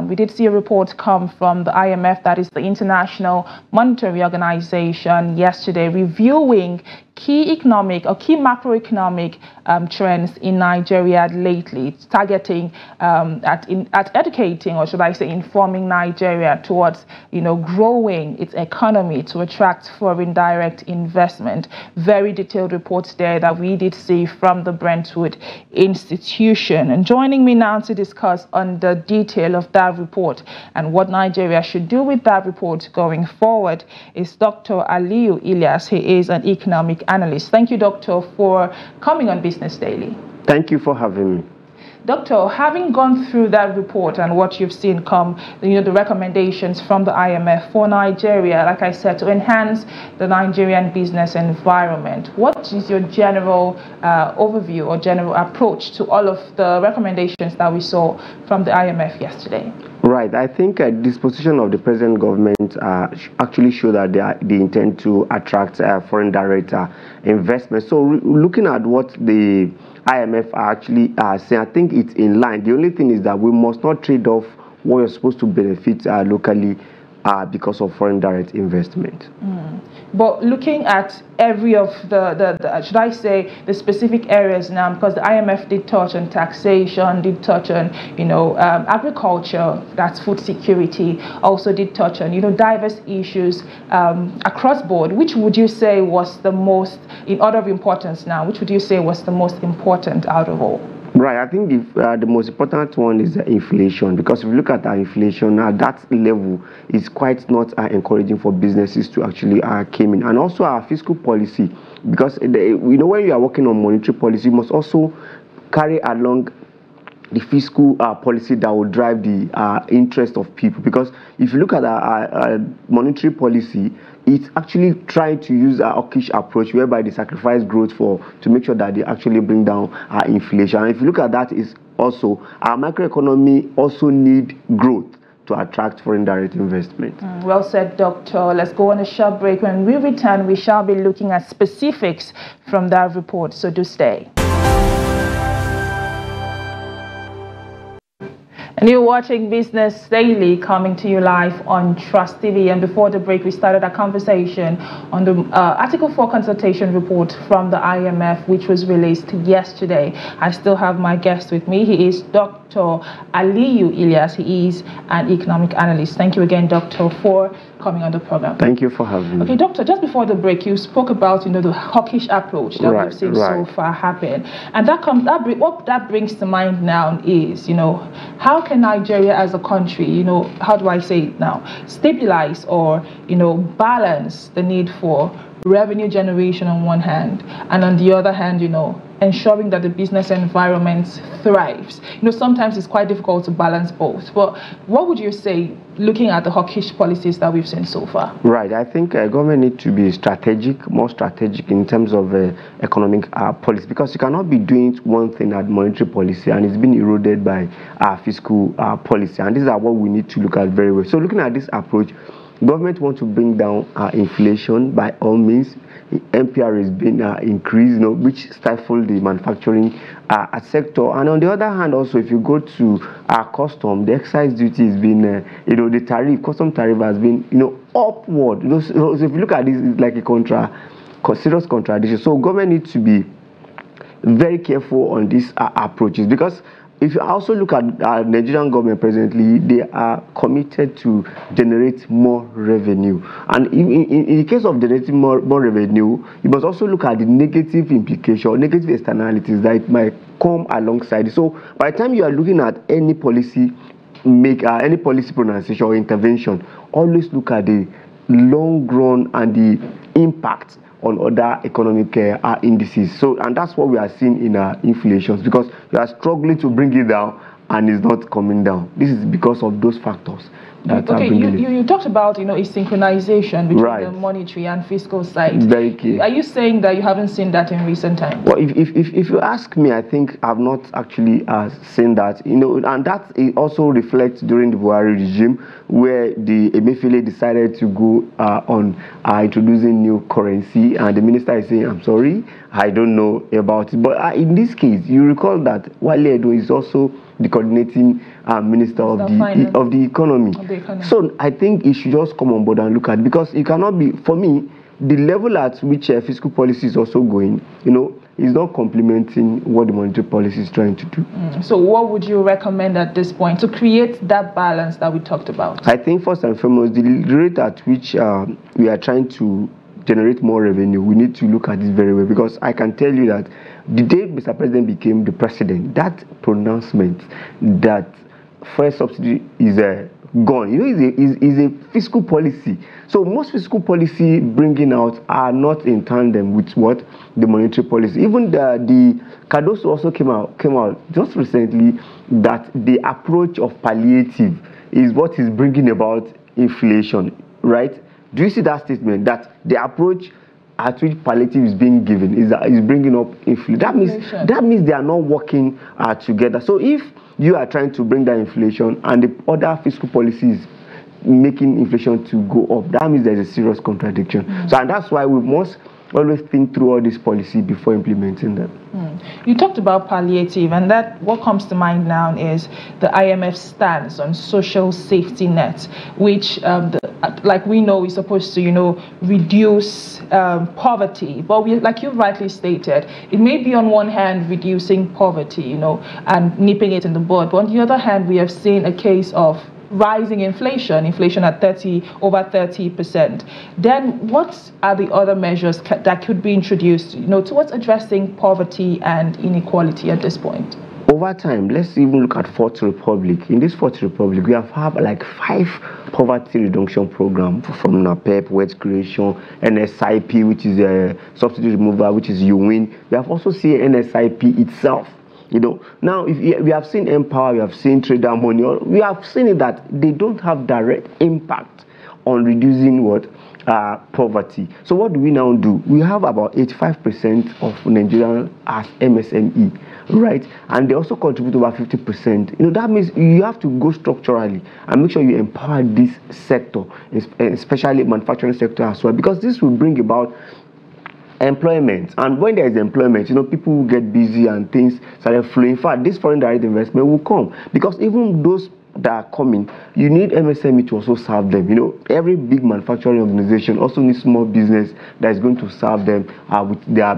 We did see a report come from the IMF, that is the International Monetary Organization, yesterday reviewing key macroeconomic trends in Nigeria lately. It's targeting at educating, or should I say informing Nigeria towards growing its economy to attract foreign direct investment. Very detailed reports there that we did see from the Brentwood institution. And joining me now to discuss on the detail of that report and what Nigeria should do with that report going forward is Dr. Aliyu Ilias. He is an economic analyst. Thank you, Doctor, for coming on Business Daily. Thank you for having me. Doctor, having gone through that report and what you've seen come, the recommendations from the IMF for Nigeria, like I said, to enhance the Nigerian business environment, what is your general overview or general approach to all of the recommendations that we saw from the IMF yesterday? Right. I think this position of the present government actually show that they intend to attract foreign direct investment. So looking at what the IMF are actually saying, I think it's in line. The only thing is that we must not trade off what you're supposed to benefit locally because of foreign direct investment. But looking at every of the should I say the specific areas now, because the IMF did touch on taxation, did touch on agriculture, that's food security, also did touch on diverse issues across board. Which would you say was the most, in order of importance now, which would you say was the most important out of all? Right, I think the most important one is inflation, because if you look at our inflation at that level, it's quite not encouraging for businesses to actually come in. And also our fiscal policy, because when you are working on monetary policy, you must also carry along the fiscal policy that will drive the interest of people. Because if you look at our monetary policy, it's actually trying to use a hawkish approach whereby they sacrifice growth to make sure that they actually bring down inflation. And if you look at that, is also our macroeconomy also need growth to attract foreign direct investment. Well said, Doctor. Let's go on a short break. When we return, we shall be looking at specifics from that report, so do stay. And you're watching Business Daily, coming to you live on Trust TV. And before the break, we started a conversation on the Article 4 consultation report from the IMF, which was released yesterday. I still have my guest with me. He is Dr. Aliyu Ilias. He is an economic analyst. Thank you again, Doctor, for coming on the program. Thank you for having me. Okay, Doctor, just before the break, you spoke about the hawkish approach that we've seen so far happen. And what that brings to mind now is, how can Nigeria as a country, how do I say it now, stabilize or, balance the need for revenue generation on one hand, and on the other hand, ensuring that the business environment thrives. Sometimes it's quite difficult to balance both. But what would you say, looking at the hawkish policies that we've seen so far? Right. I think government need to be more strategic in terms of economic policy, because you cannot be doing one thing at monetary policy and it's been eroded by fiscal policy. And these are what we need to look at very well. So looking at this approach, government wants to bring down inflation by all means. MPR has been increased, which stifled the manufacturing sector. And on the other hand, also, if you go to custom, the excise duty has been, the custom tariff has been, upward. So if you look at this, it's like a serious contradiction. So government needs to be very careful on these approaches, because if you also look at Nigerian government presently, they are committed to generate more revenue. And in the case of generating more revenue, you must also look at the negative implication, negative externalities that might come alongside. So by the time you are looking at any policy pronunciation or intervention, always look at the long run and the impact on other economic indices. So, and that's what we are seeing in inflation, because we are struggling to bring it down and it's not coming down. This is because of those factors. Okay, you talked about a synchronization between the monetary and fiscal side. Very key. Are you saying that you haven't seen that in recent times? Well, if you ask me, I think I've not actually seen that. And that also reflects during the Buhari regime, where the Emefiele decided to go on introducing new currency, and the minister is saying, "I'm sorry, I don't know about it." But in this case, you recall that Wale Edo is also the coordinating minister of the economy. So I think it should just come on board and look at, because it cannot be, for me, the level at which fiscal policy is also going, is not complementing what the monetary policy is trying to do. So what would you recommend at this point to create that balance that we talked about? I think first and foremost, the rate at which we are trying to generate more revenue, we need to look at this very well, because I can tell you that the day Mr. President became the president, that pronouncement that fuel subsidy is gone, is a fiscal policy. So most fiscal policy bringing out are not in tandem with what the monetary policy. Even the Cardoso also came out just recently that the approach of palliative is what is bringing about inflation, right? Do you see that statement, that the approach at which palliative is being given is bringing up inflation? That means they are not working together. So if you are trying to bring down inflation and the other fiscal policies making inflation to go up, that means there's a serious contradiction. So, and that's why we must always think through all this policy before implementing them. You talked about palliative, and that what comes to mind now is the IMF stance on social safety nets, which like we know is supposed to reduce poverty, but like you rightly stated, it may be on one hand reducing poverty and nipping it in the bud, but on the other hand we have seen a case of rising inflation at over 30%. Then what are the other measures that could be introduced towards addressing poverty and inequality at this point? Over time, let's even look at Fourth Republic. In this Fourth Republic, we have had like 5 poverty reduction programs from NAPEP, wealth creation, NSIP, which is a subsidy removal, which is UWIN. We have also seen NSIP itself. Now if we have seen Empower, we have seen Trader Money, we have seen it that they don't have direct impact on reducing poverty. So what do we now do? We have about 85% of Nigerians as MSME, right? And they also contribute over 50%. That means you have to go structurally and make sure you empower this sector, especially manufacturing sector as well, because this will bring about employment. And when there is employment, people will get busy and things start flowing. In fact, this foreign direct investment will come, because even those that are coming, you need MSME to also serve them. Every big manufacturing organization also needs small business that is going to serve them with their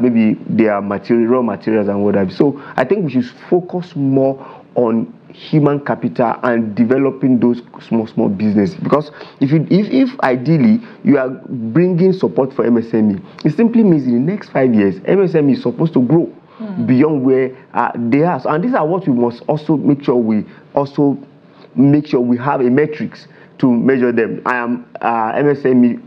raw materials and whatever. So I think we should focus more on human capital and developing those small business, because if ideally you are bringing support for MSME, it simply means in the next 5 years MSME is supposed to grow beyond where they are. And these are what we must also make sure we have a metrics to measure them. I am MSME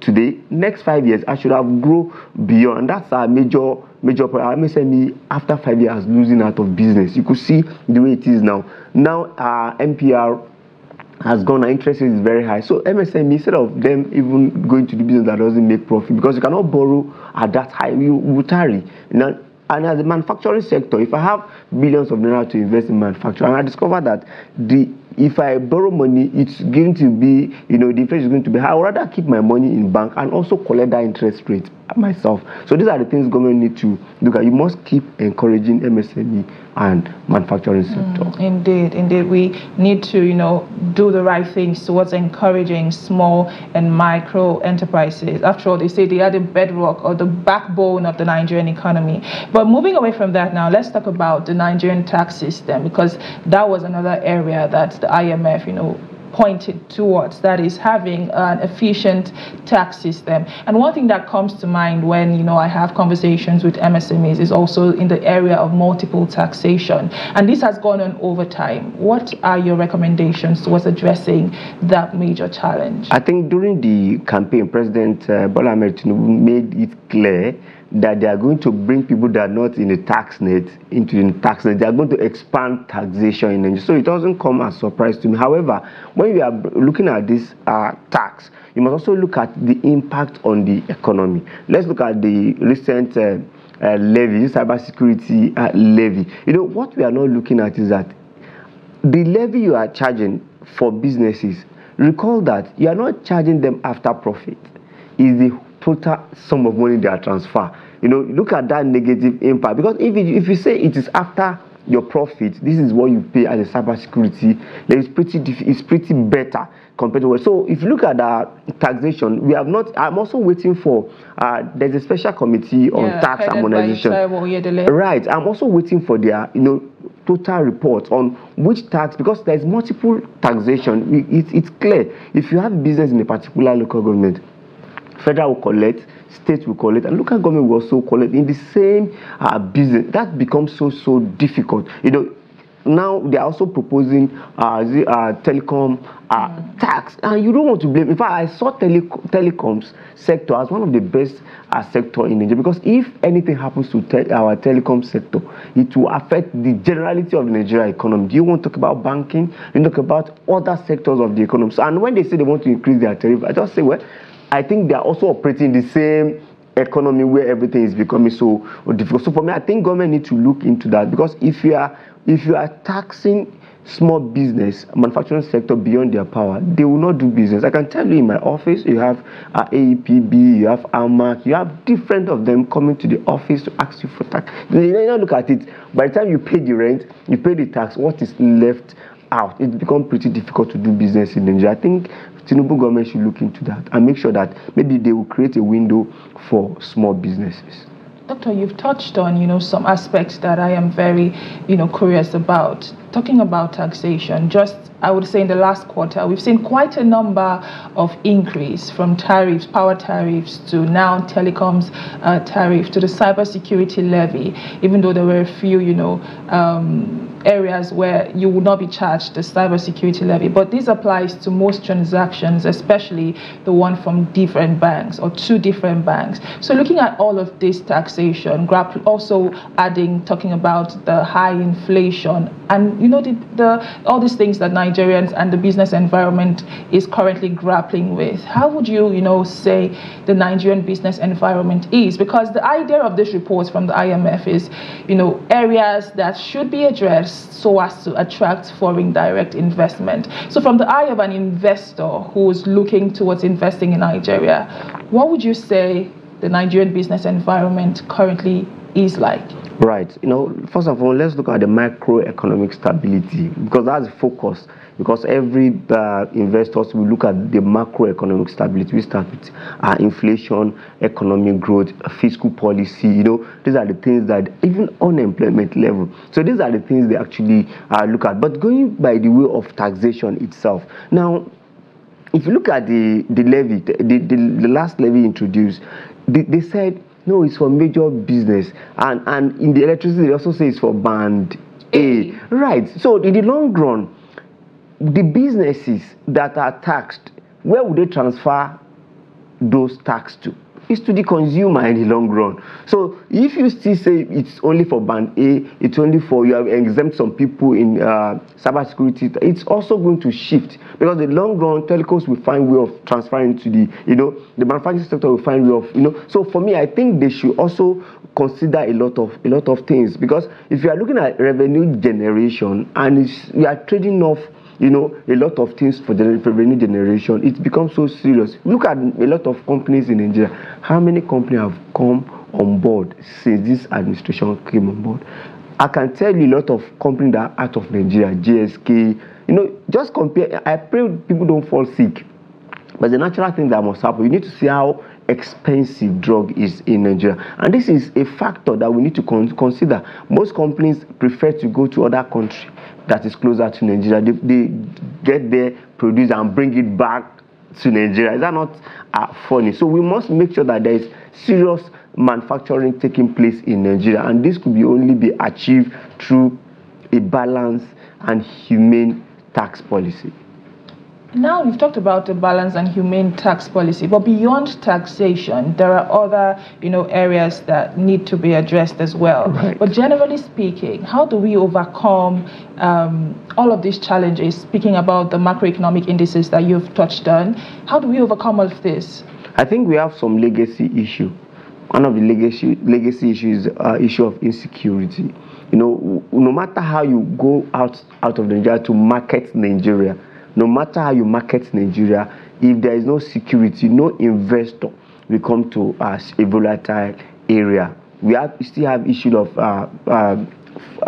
today, next 5 years I should have grown beyond. And that's our major problem. MSME after 5 years losing out of business. You could see the way it is now. Now MPR has gone, our interest rate is very high. So MSME, instead of them even going to the business that doesn't make profit, because you cannot borrow at that high, you will tarry. And as a manufacturing sector, if I have billions of naira to invest in manufacturing, and I discover that if I borrow money, it's going to be, the interest is going to be high, I would rather keep my money in bank and also collect that interest rate myself. So these are the things government need to look at. You must keep encouraging MSME and manufacturing sector. Indeed. We need to, do the right things towards encouraging small and micro enterprises. After all, they say they are the bedrock or the backbone of the Nigerian economy. But moving away from that now, let's talk about the Nigerian tax system, because that was another area that the IMF, pointed towards, that is having an efficient tax system. And one thing that comes to mind when I have conversations with MSMEs is also in the area of multiple taxation, and this has gone on over time. What are your recommendations towards addressing that major challenge? I think during the campaign, President Bola Ahmed Tinubu made it clear that they are going to bring people that are not in the tax net into the tax net. They are going to expand taxation in Nigeria. So it doesn't come as a surprise to me. However, when you are looking at this tax, you must also look at the impact on the economy. Let's look at the recent levy, cybersecurity levy. What we are not looking at is that the levy you are charging for businesses, recall that you are not charging them after profit. Is the total sum of money they are transfer. Look at that negative impact, because if you say it is after your profit, this is what you pay as a cybersecurity. It's pretty better compared to what. So if you look at taxation, we have not. I'm also waiting for. There's a special committee on tax harmonization. Right. I'm also waiting for their total report on which tax, because there's multiple taxation. It's clear. If you have business in a particular local government, federal will collect, state will collect, and local government will also collect in the same business. That becomes so difficult. Now they are also proposing the telecom tax, and you don't want to blame. In fact, I saw telecoms sector as one of the best sector in Nigeria, because if anything happens to our telecom sector, it will affect the generality of the Nigeria economy. Do you want to talk about banking? You talk about other sectors of the economy. So, and when they say they want to increase their tariff, I just say, well, I think they are also operating the same economy where everything is becoming so difficult. So for me, I think government need to look into that, because if you are taxing small business, manufacturing sector beyond their power, they will not do business. I can tell you, in my office, you have AEPB, you have AMAC, you have different of them coming to the office to ask you for tax. You don't look at it. By the time you pay the rent, you pay the tax, what is left out? It becomes pretty difficult to do business in Nigeria. I think Tinubu government should look into that and make sure that maybe they will create a window for small businesses. Doctor, you've touched on, some aspects that I am very, curious about. Talking about taxation, just I would say in the last quarter, we've seen quite a number of increase from tariffs, power tariffs, to now telecoms tariff, to the cybersecurity levy, even though there were a few, areas where you will not be charged the cybersecurity levy. But this applies to most transactions, especially the one from different banks or two different banks. So looking at all of this taxation, also talking about the high inflation and, all these things that Nigerians and the business environment is currently grappling with. How would you, say the Nigerian business environment is? Because the idea of this report from the IMF is, areas that should be addressed so as to attract foreign direct investment. So from the eye of an investor who is looking towards investing in Nigeria, what would you say the Nigerian business environment currently is like? Right. First of all, let's look at the macroeconomic stability, because that's the focus. Because every investors will look at the macroeconomic stability. We start with inflation, economic growth, fiscal policy. These are the things that, even unemployment level. So these are the things they actually look at. But going by the way of taxation itself. Now, if you look at the levy, the last levy introduced, they said, no, it's for major business. And in the electricity, they also say it's for band A. Right. So in the long run, the businesses that are taxed, where would they transfer those tax to? It's to the consumer in the long run. So if you still say it's only for band A, it's only for, you have exempt some people in cybersecurity, it's also going to shift, because in the long run, telcos will find way of transferring to the manufacturing sector will find way of, So for me, I think they should also consider a lot of things, because if you are looking at revenue generation and we are trading off a lot of things for the revenue generation, it becomes so serious. Look at a lot of companies in Nigeria. How many companies have come on board since this administration came on board? I can tell you a lot of companies that are out of Nigeria, GSK, just compare. I pray people don't fall sick. But the natural thing that must happen, you need to see how expensive drug is in Nigeria. And this is a factor that we need to consider. Most companies prefer to go to other countries that is closer to Nigeria. They get there, produce, and bring it back to Nigeria. Is that not funny? So we must make sure that there is serious manufacturing taking place in Nigeria. And this could only be achieved through a balanced and humane tax policy. Now we've talked about the balanced and humane tax policy, but beyond taxation, there are other, areas that need to be addressed as well. Right. But generally speaking, how do we overcome all of these challenges? Speaking about the macroeconomic indices that you've touched on, how do we overcome all of this? I think we have some legacy issue. One of the legacy issues is issue of insecurity. No matter how you go out of Nigeria to market Nigeria, no matter how you market Nigeria, if there is no security, no investor will come to a volatile area. We still have issue of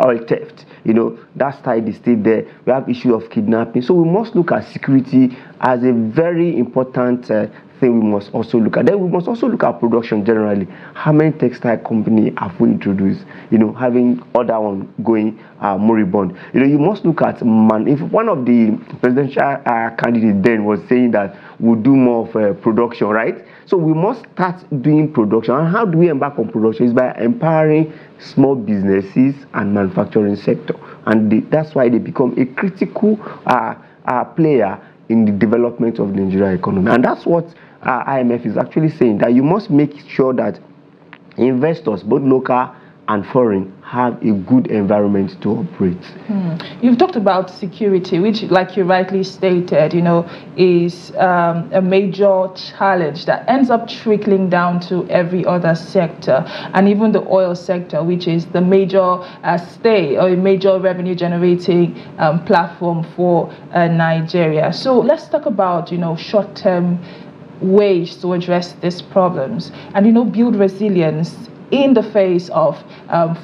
oil theft. You know, that side is still there. We have issue of kidnapping. So we must look at security as a very important thing we must also look at. Then we must also look at production generally. How many textile companies have we introduced? You know, having other one going moribund. You know, you must look at if one of the presidential candidates then was saying that we'll do more of production, right? So we must start doing production. And how do we embark on production? Is by empowering small businesses and manufacturing sector. And that's why they become a critical player in the development of the Nigerian economy. And that's what IMF is actually saying, that you must make sure that investors, both local and foreign, have a good environment to operate. You've talked about security, which, like you rightly stated, you know, is a major challenge that ends up trickling down to every other sector, and even the oil sector, which is the major stay or a major revenue generating platform for Nigeria. So let's talk about, you know, short-term ways to address these problems and, you know, build resilience in the face of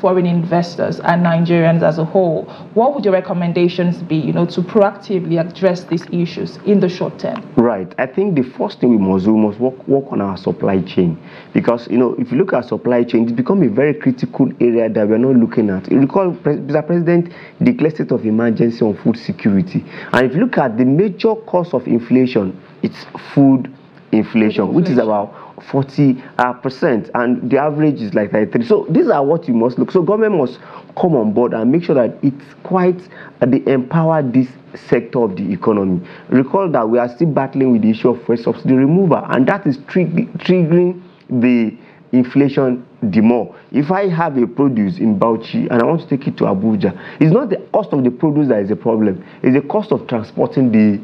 foreign investors and Nigerians as a whole. What would your recommendations be, you know, to proactively address these issues in the short term? Right. I think the first thing we must do, we must work on our supply chain, because, you know, if you look at supply chain, it's become a very critical area that we're not looking at. You recall the President declared state of emergency on food security, and if you look at the major cause of inflation, it's food inflation, which is about 40%, and the average is like 33. So these are what you must look. So government must come on board and make sure that it's quite they empower this sector of the economy. Recall that we are still battling with the issue of fuel subsidy removal, and that is triggering the inflation the more. If I have a produce in Bauchi and I want to take it to Abuja, it's not the cost of the produce that is a problem, it's the cost of transporting the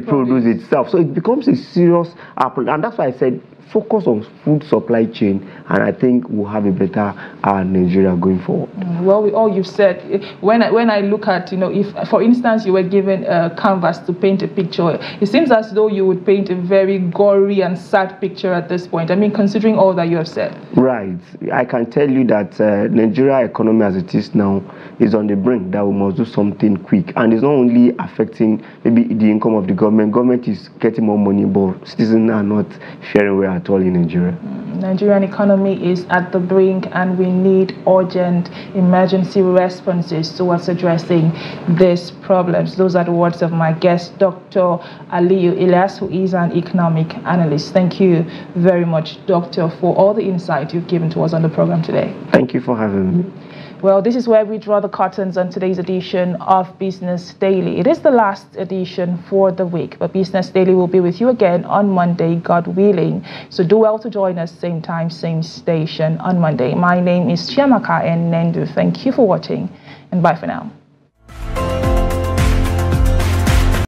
produce itself. So it becomes a serious problem, and that's why I said focus on food supply chain, and I think we'll have a better Nigeria going forward. Well, with all you've said, when I look at, you know, if for instance you were given a canvas to paint a picture, it seems as though you would paint a very gory and sad picture at this point. I mean, considering all that you have said. Right. I can tell you that Nigeria economy as it is now is on the brink, that we must do something quick, and it's not only affecting maybe the income of the government. Government is getting more money, but citizens are not faring well at all in Nigeria. Nigerian economy is at the brink, and we need urgent emergency responses towards addressing these problems. Those are the words of my guest, Dr. Aliyu Ilias, who is an economic analyst. Thank you very much, Doctor, for all the insight you've given to us on the program today. Thank you for having me. Well, this is where we draw the curtains on today's edition of Business Daily. It is the last edition for the week, but Business Daily will be with you again on Monday, God willing. So do well to join us same time, same station on Monday. My name is Chiamaka Nendu. Thank you for watching, and bye for now.